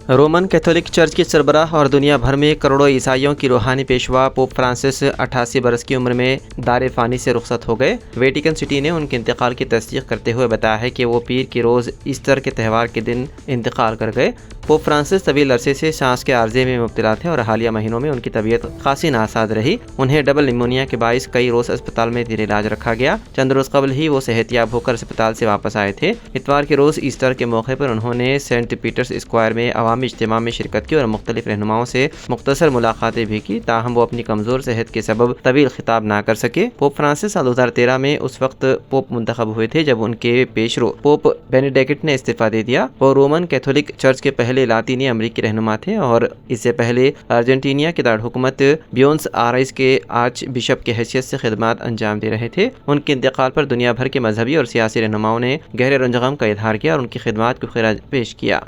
Roman Catholic church के सरबराह और दुनिया भर में करोड़ों ईसाइयों की रूहानी पेशवा पोप फ्रांसिस 88 बरस की उम्र में दार फ़ानी से रुखसत हो गए। वेटिकन सिटी ने उनके इंतकाल की तस्दीक करते हुए बताया है कि वो पीर के रोज़ ईस्टर के त्यौहार के दिन इंतकाल कर गए। पोप फ्रांसिस तवील अरसे से सांस के आर्जे में मुब्तला थे और हालिया महीनों में उनकी तबीयत खासी नासाज रही। उन्हें डबल निमोनिया के बाइस कई रोज अस्पताल में जेर इलाज रखा गया। चंद रोज कबल ही वो सेहतियाब होकर अस्पताल से वापस आए थे। इतवार के रोज ईस्टर के मौके पर उन्होंने सेंट पीटर्स स्क्वायर में अवामी इज्तिमा में शिरकत की और मुख्तलिफ रहनुमाओं से मुख्तसर मुलाकातें भी की, ताहम वो अपनी कमजोर सेहत के सबब तवील खिताब ना कर सके। पोप फ्रांसिस साल 2013 में उस वक्त पोप मुंतखब हुए थे जब उनके पेशरो पोप बेनेडिक्ट ने इस्तीफा दे दिया। वो रोमन कैथोलिक चर्च के पहले लातीनी अमरीकी रहनुमा थे और इससे पहले अर्जेंटीनिया के दारहुकूमत ब्यूनस आयर्स के आर्च बिशप की हैसियत से खिदमत अंजाम दे रहे थे। उनके इंतकाल पर दुनिया भर के मजहबी और सियासी रहनुमाओं ने गहरे रंजगम का इजहार किया और उनकी खिदमत को खिराज पेश किया।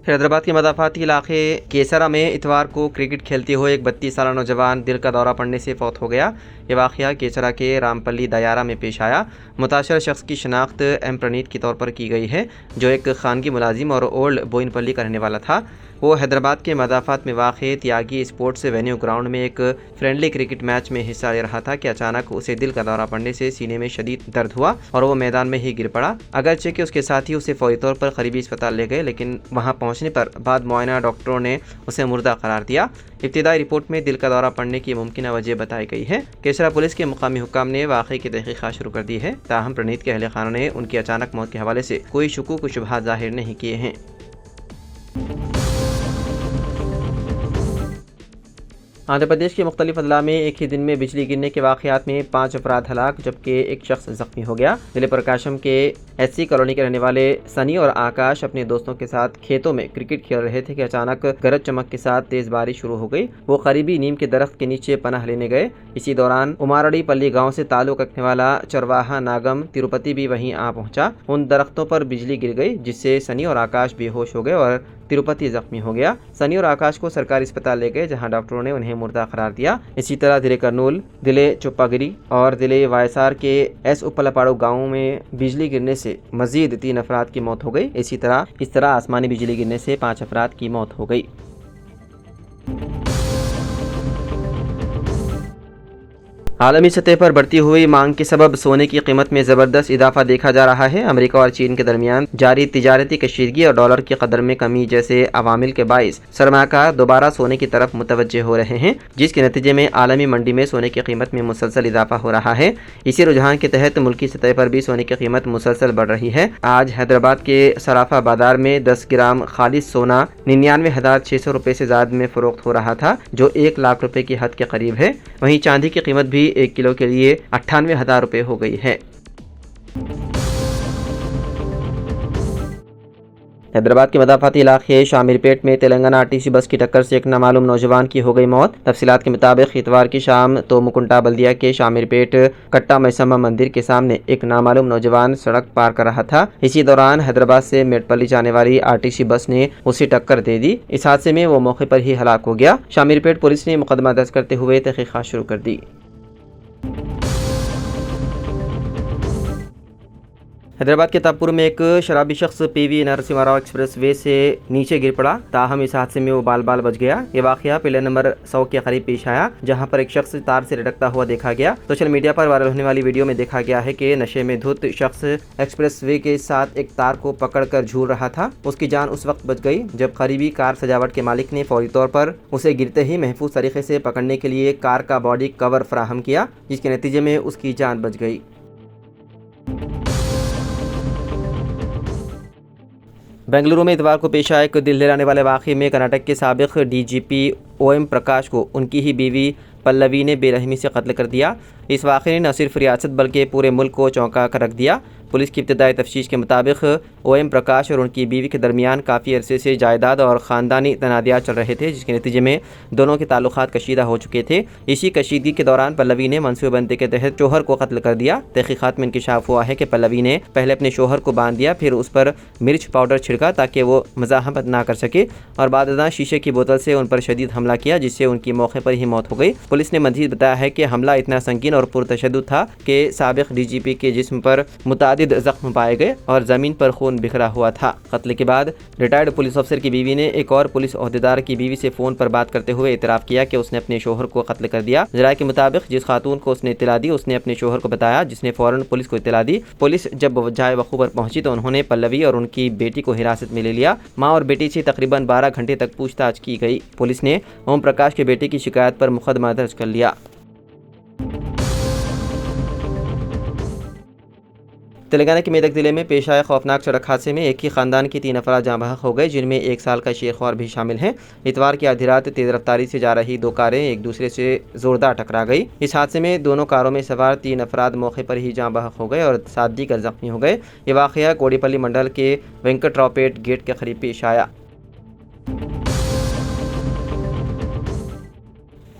हैदराबाद के मदाफाती इलाके केसरा में इतवार को क्रिकेट खेलते हुए एक 32 साल नौजवान दिल का दौरा पड़ने से फौत हो गया। ये वाक़या केसरा के रामपल्ली दयारा में पेश आया। मुतासर शख्स की शनाख्त एम प्रणीत के तौर पर की गई है, जो एक खानगी मुलाजिम और ओल्ड बोइनपल्ली का रहने वाला था। वो हैदराबाद के मदाफात में वाक़ त्यागी स्पोर्ट्स वेन्यू ग्राउंड में एक फ्रेंडली क्रिकेट मैच में हिस्सा ले रहा था कि अचानक उसे दिल का दौरा पड़ने से सीने में शदीद दर्द हुआ और वो मैदान में ही गिर पड़ा। अगरचे कि उसके साथी उसे फौरी तौर पर करीबी अस्पताल ले गए, लेकिन वहाँ पहुँचने पर बाद मुआयना डॉक्टरों ने उसे मुर्दा करार दिया। इब्तिदाई रिपोर्ट में दिल का दौरा पड़ने की मुमकिन वजह बताई गई है। केसरा पुलिस के मुकामी हुक्काम ने वाक़े की तहक़ीक़ात शुरू कर दी है, ताहम प्रणीत के अहले खानों ने उनकी अचानक मौत के हवाले से कोई शुकूक व शुबहात ज़ाहिर नहीं किए हैं। आंध्र प्रदेश के मुख्तलिफ अजला में एक ही दिन में बिजली गिरने के वाक़यात में 5 अफराद हलाक जबकि एक शख्स जख्मी हो गया। जिले प्रकाशम के एससी कॉलोनी के रहने वाले सनी और आकाश अपने दोस्तों के साथ खेतों में क्रिकेट खेल रहे थे कि अचानक गरज चमक के साथ तेज बारिश शुरू हो गई। वो करीबी नीम के दरख्त के नीचे पनाह लेने गए। इसी दौरान उमारड़ी पल्ली गाँव से ताल्लुक रखने वाला चरवाहा नागम तिरुपति भी वहीं आ पहुंचा। उन दरख्तों पर बिजली गिर गई, जिससे सनी और आकाश बेहोश हो गए और तिरुपति जख्मी हो गया। सनी और आकाश को सरकारी अस्पताल ले गए, जहां डॉक्टरों ने उन्हें मुर्दा करार दिया। इसी तरह जिले कर्नूल, जिले चुप्पागिरी और जिले वायसार के एस उपलपाड़ू गाँव में बिजली गिरने से मजीद 3 अफराद की मौत हो गई। इस तरह आसमानी बिजली गिरने से 5 अफराद की मौत हो गई। आलमी सतह पर बढ़ती हुई मांग के सबब सोने की कीमत में ज़बरदस्त इजाफा देखा जा रहा है। अमेरिका और चीन के दरमियान जारी तिजारती कशीदगी और डॉलर की कदर में कमी जैसे अवामिल के बाइस सरमाकार दोबारा सोने की तरफ मुतवज्जे हो रहे हैं, जिसके नतीजे में आलमी मंडी में सोने की कीमत में मुसलसल इजाफा हो रहा है। इसी रुझान के तहत मुल्की सतह पर भी सोने की कीमत मुसलसल बढ़ रही है। आज हैदराबाद के सराफा बाजार में 10 ग्राम खालिस सोना 99,600 रुपये से ज़्यादा में फरोख्त हो रहा था, जो 1 लाख रुपये की हद के करीब है। वहीं चांदी की कीमत भी 1 किलो के लिए 98,000 रुपये हो गई है। हैदराबाद के मदाफाती इलाके शामिरपेट में तेलंगाना आरटीसी बस की टक्कर से एक नामालूम नौजवान की हो गई मौत। तफसीलात के मुताबिक इतवार की शाम तोमुकुंटा बल्दिया के शामिरपेट कट्टा मैसम्मा मंदिर के सामने एक नामालूम नौजवान सड़क पार कर रहा था। इसी दौरान हैदराबाद से मेटपल्ली जाने वाली आरटीसी बस ने उसे टक्कर दे दी। इस हादसे में वो मौके पर ही हलाक हो गया। शामिरपेट पुलिस ने मुकदमा दर्ज करते हुए तहकीकात शुरू कर दी। हैदराबाद के तापुर में एक शराबी शख्स PV Narasimha Rao express way से नीचे गिर पड़ा, ताहम इस हादसे में वो बाल बाल बच गया। ये वाकया पिलर नंबर 100 के करीब पेश आया, जहां पर एक शख्स तार से लटकता हुआ देखा गया। सोशल मीडिया पर वायरल होने वाली वीडियो में देखा गया है कि नशे में धुत शख्स एक्सप्रेस वे के साथ एक तार को पकड़कर झूल रहा था। उसकी जान उस वक्त बच गई जब करीबी कार सजावट के मालिक ने फौरी तौर पर उसे गिरते ही महफूज तरीके से पकड़ने के लिए कार का बॉडी कवर फराहम किया, जिसके नतीजे में उसकी जान बच गई। बेंगलुरु में इतवार को पेश आए एक दिल दहलाने वाले वाक़े में कर्नाटक के साबिक़ डीजीपी ओएम प्रकाश को उनकी ही बीवी पल्लवी ने बेरहमी से कत्ल कर दिया। इस वाक़े ने न सिर्फ रियासत बल्कि पूरे मुल्क को चौंका कर रख दिया। पुलिस की इब्तदाई तफ्तीश के मुताबिक OM प्रकाश और उनकी बीवी के दरमियान काफ़ी अरसे से जायदाद और ख़ानदानी तनाज़ात चल रहे थे, जिसके नतीजे में दोनों के ताल्लुकात कशीदा हो चुके थे। इसी कशीदगी के दौरान पल्लवी ने मनसूबबंदी के तहत शोहर को कत्ल कर दिया। तहकीकात में इंकशाफ हुआ है कि पल्लवी ने पहले अपने शोहर को बांध दिया, फिर उस पर मिर्च पाउडर छिड़का ताकि वो मज़ाहमत ना कर सके, और बाद शीशे की बोतल से उन पर शदीद हमला किया, जिससे उनकी मौके पर ही मौत हो गई। पुलिस ने मज़ीद बताया है कि हमला इतना संगीन और पुरतशद्दुद था कि साबिक DGP के जिस्म पर मुतादिद ज़ख्म पाए गए और ज़मीन पर खून बिखरा हुआ था। कत्ल के बाद रिटायर्ड पुलिस अफसर की बीवी ने एक और पुलिस ओहदेदार की बीवी से फ़ोन पर बात करते हुए इतराफ़ किया कि उसने अपने शोहर को कत्ल कर दिया। ज़राए के मुताबिक जिस खातून को उसने इत्तला दी उसने अपने शोहर को बताया, जिसने फ़ौरन पुलिस को इत्तला दी। पुलिस जब जाए वक़ू पर पहुंची तो उन्होंने पल्लवी और उनकी बेटी को हिरासत में ले लिया। माँ और बेटी से तकरीबन 12 घंटे तक पूछताछ की गई। पुलिस ने ओम प्रकाश के बेटे की शिकायत पर मुकदमा दर्ज कर लिया। तेलंगाना के मेदक जिले में पेश आए खौफनाक सड़क हादसे में एक ही खानदान की 3 अफराद जाँ बहक हो गए, जिनमें 1 साल का शेख और भी शामिल हैं। इतवार की आधी रात तेज़ रफ्तारी से जा रही 2 कारें एक दूसरे से जोरदार टकरा गई। इस हादसे में दोनों कारों में सवार 3 अफराद मौके पर ही जाँ बहक हो गए और 7 दीगर जख्मी हो गए। ये वाक़या कोडीपल्ली मंडल के वेंकटरावपेट गेट के करीब पेश आया।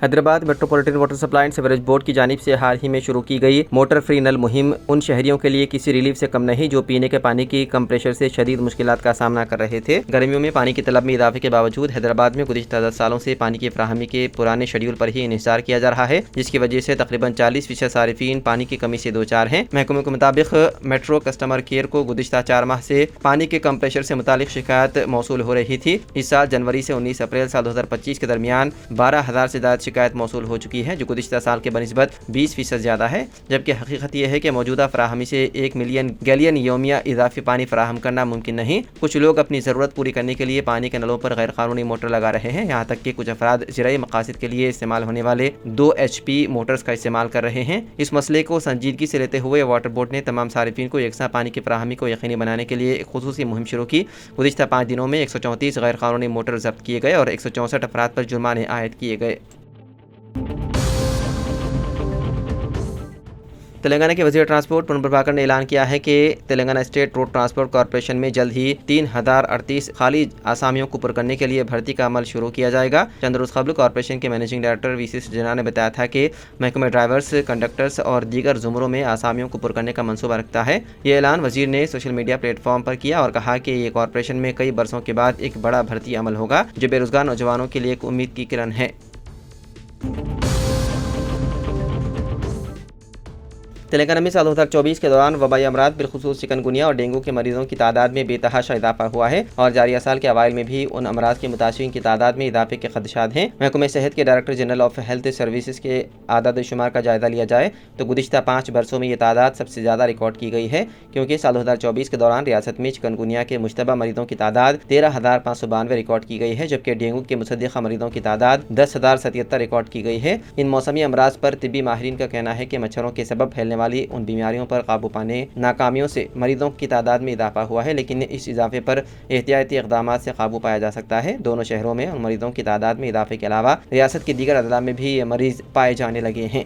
Hyderabad metropolitan water supply and sewerage board की जानिब से हाल ही में शुरू की गई मोटर फ्री नल मुहिम उन शहरियों के लिए किसी रिलीफ से कम नहीं जो पीने के पानी की कम प्रेशर से शदीद मुश्किलात का सामना कर रहे थे। गर्मियों में पानी की तलब में इजाफे के बावजूद हैदराबाद में गुज़िश्ता 10 सालों से पानी की फराहमी के पुराने शेड्यूल पर ही इंहिसार किया जा रहा है, जिसकी वजह से तकरीबन 40% सारिफीन पानी की कमी से 2 चार हैं। महकमे के मुताबिक मेट्रो कस्टमर केयर को गुज़िश्ता 4 माह से पानी के कम प्रेशर से मुतालिक शिकायत मौसूल हो रही थी। इस साल जनवरी से 19 अप्रैल साल 2025 के दरमियान 12,000 से ज़्यादा शिकायत मौसूल हो चुकी है, जो गुज़िश्ता साल के बनिस्बत 20% ज़्यादा है। जबकि हकीकत यह है कि मौजूदा फराहमी से 1 मिलियन गैलियन योमिया इजाफी पानी फराहम करना मुमकिन नहीं। कुछ लोग अपनी ज़रूरत पूरी करने के लिए पानी के नलों पर गैर कानूनी मोटर लगा रहे हैं। यहाँ तक कि कुछ अफराद ज़राई मकासद के लिए इस्तेमाल होने वाले 2 HP मोटर्स का इस्तेमाल कर रहे हैं। इस मसले को संजीदगी से लेते हुए वाटर बोर्ड ने तमाम सारिफीन को यकसा पानी की फराहमी को यकीनी बनाने के लिए एक खुसूसी मुहिम शुरू की। गुज़िश्ता 5 दिनों में 134 गैर कानूनी मोटर जब्त किए गए और 164 अफराद पर जुर्माने आयद किए गए। तेलंगाना के वज़ीर ट्रांसपोर्ट पूर्न प्रभाकर ने ऐलान किया है कि Telangana state road transport corporation में जल्द ही 3038 खाली आसामियों को पुर करने के लिए भर्ती का अमल शुरू किया जाएगा। चंद रोज़ कबल कॉरपोरेशन के मैनेजिंग डायरेक्टर VC सजना ने बताया था कि महकमे ड्राइवर्स, कंडक्टर्स और दीगर ज़ुमरों में आसामियों को पुर करने का मनसूबा रखता है। ये ऐलान वज़ीर ने सोशल मीडिया प्लेटफॉर्म पर किया और कहा कि ये कॉरपोरेशन में कई बरसों के बाद एक बड़ा भर्ती अमल होगा, जो बेरोज़गार नौजवानों के लिए एक उम्मीद की किरण है। तेलंगाना में साल 2024 के दौरान वबाई अमराज बिलखुसूस चिकनगुनिया और डेंगू के मरीजों की तादाद में बेतहाशा इजाफा हुआ है और जारिया साल के अवाइल में भी उन अमराज के मुतासिरीन की तादाद में इजाफे के खदशात हैं। महकमे सेहत के director general of health services के आदाद शुमार का जायजा लिया जाए तो गुज़िश्ता 5 बरसों में ये तादाद सबसे ज़्यादा रिकॉर्ड की गई है, क्योंकि साल 2024 के दौरान रियासत में चिकनगुनिया के मुश्तबा मरीजों की तादाद 13,592 रिकॉर्ड की गई है, जबकि डेंगू के मुसद्दिक़ा मरीजों की तादाद 10,077 रिकॉर्ड की गई है। इन मौसमी अमराज पर तिब्बी माहिरीन का कहना है कि मच्छरों के सबब फैलने वाली उन बीमारियों पर काबू पाने नाकामियों से मरीजों की तादाद में इजाफा हुआ है, लेकिन इस इजाफे पर एहतियाती इक़दामात से काबू पाया जा सकता है। दोनों शहरों में उन मरीजों की तादाद में इजाफे के अलावा रियासत के दीगर अजला में भी ये मरीज पाए जाने लगे हैं।